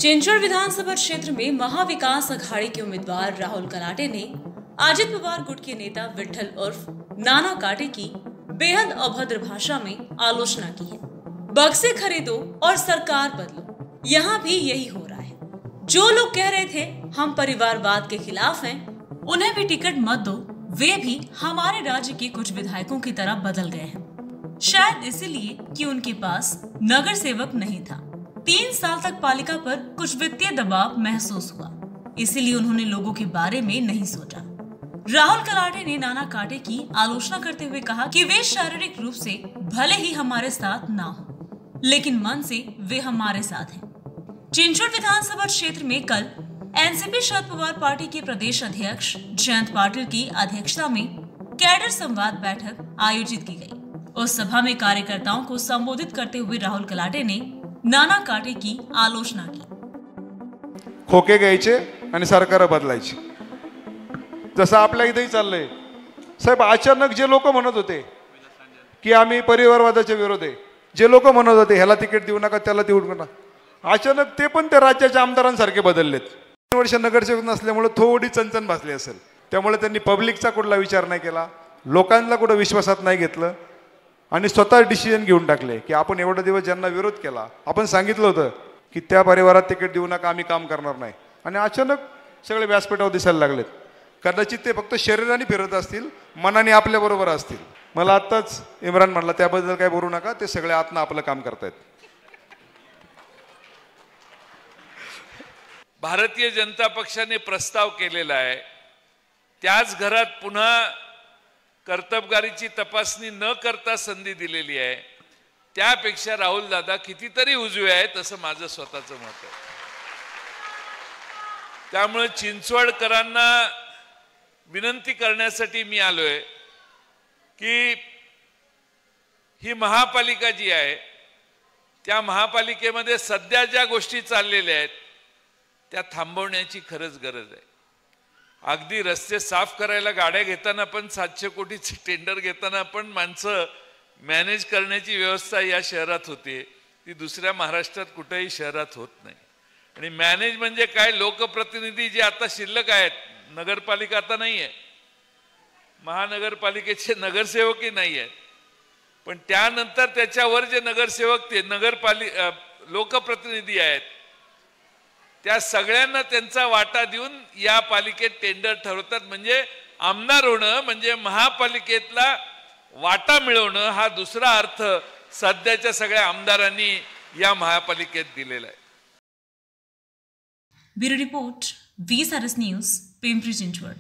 चिंचवड विधानसभा क्षेत्र में महाविकास अघाड़ी के उम्मीदवार राहुल कलाटे ने अजित पवार गुट के नेता विठल उर्फ नाना काटे की बेहद अभद्र भाषा में आलोचना की है। बक्से खरीदो और सरकार बदलो, यहाँ भी यही हो रहा है। जो लोग कह रहे थे हम परिवारवाद के खिलाफ हैं, उन्हें भी टिकट मत दो, वे भी हमारे राज्य के कुछ विधायकों की तरह बदल गए हैं। शायद इसीलिए कि उनके पास नगर सेवक नहीं था। 3 साल तक पालिका पर कुछ वित्तीय दबाव महसूस हुआ, इसीलिए उन्होंने लोगों के बारे में नहीं सोचा। राहुल कलाटे ने नाना काटे की आलोचना करते हुए कहा कि वे शारीरिक रूप से भले ही हमारे साथ ना हो, लेकिन मन से वे हमारे साथ हैं। चिंचवड विधानसभा क्षेत्र में कल एनसीपी शरद पवार पार्टी के प्रदेश अध्यक्ष जयंत पाटिल की अध्यक्षता में कैडर संवाद बैठक आयोजित की गई। उस सभा में कार्यकर्ताओं को संबोधित करते हुए राहुल कलाटे ने नाना काटे की आलोचना की। खोके घ्यायचे आणि सरकार बदलायची, जसं आपल्या इथेही चाललंय। साहेब, अचानक जे लोक म्हणत होते की आम्ही परिवारवादाच्या विरोध आहे, जे लोक म्हणत होते ह्याला तिकीट देऊ नका त्याला देऊ नका, अचानक ते पण त्या राज्याच्या आमदारांसारखे बदललेत। 3 वर्ष नगरसेवक नसल्यामुळे थोडी चणचण भासली असेल, त्यामुळे त्यांनी पब्लिकचा कुठला विचार नाही केला, लोकांना कुठं विश्वासात नाही घेतलं आणि स्वतः डिसिजन घेऊन टाकले की आपण एवढा दिवस ज्यांना विरोध केला, आपण सांगितलं होतं की त्या परिवारात तिकीट देऊ नका, आम्ही काम करणार नाही, आणि अचानक सगळे व्यासपीठावर दिसायला लागलेत। कदाचित ते फक्त शरीराने फिरत असतील, मनाने आपल्या बरोबर असतील। मला आताच इम्रान म्हणला त्याबद्दल काही बोलू नका, ते सगळे आतनं आपलं काम करतायत। भारतीय जनता पक्षाने प्रस्ताव केलेला आहे, त्याच घरात पुन्हा कर्तबगारीची तपासणी न करता संधी दिलेली आहे, त्यापेक्षा राहुल दादा कितीतरी उजवे आहेत असं माझं स्वतःचं मत आहे। त्यामुळे चिंचवडकरांना विनंती करण्यासाठी मी आलोय की ही महापालिका जी आहे त्या महापालिकेमध्ये सध्या ज्या गोष्टी चाललेल्या आहेत त्या थांबवण्याची खरंच गरज आहे। अगदी रस्ते साफ करायला गाड्या घेताना पण 700 कोटीचे टेंडर घेताना पण माणसं मॅनेज करण्याची व्यवस्था या शहरात होते, ती दुसऱ्या महाराष्ट्रात कुठेही शहरात होत नाही। आणि मॅनेज म्हणजे काय, लोकप्रतिनिधी जे आता शिल्लक आहेत, नगरपालिका आता नाही आहे, महानगरपालिकेचे नगरसेवकही नाही आहेत, पण त्यानंतर त्याच्यावर जे नगरसेवक ते लोकप्रतिनिधी आहेत त्या सगळ्यांना त्यांचा वाटा देऊन या पालिकेत टेंडर ठरवतात। म्हणजे आमदार होणं म्हणजे महापालिकेतला वाटा मिळवणं, हा दुसरा अर्थ सध्याच्या सगळ्या आमदारांनी या महापालिकेत दिलेला आहे। Bureau report, VSRS news, Pimpri Chinchwad.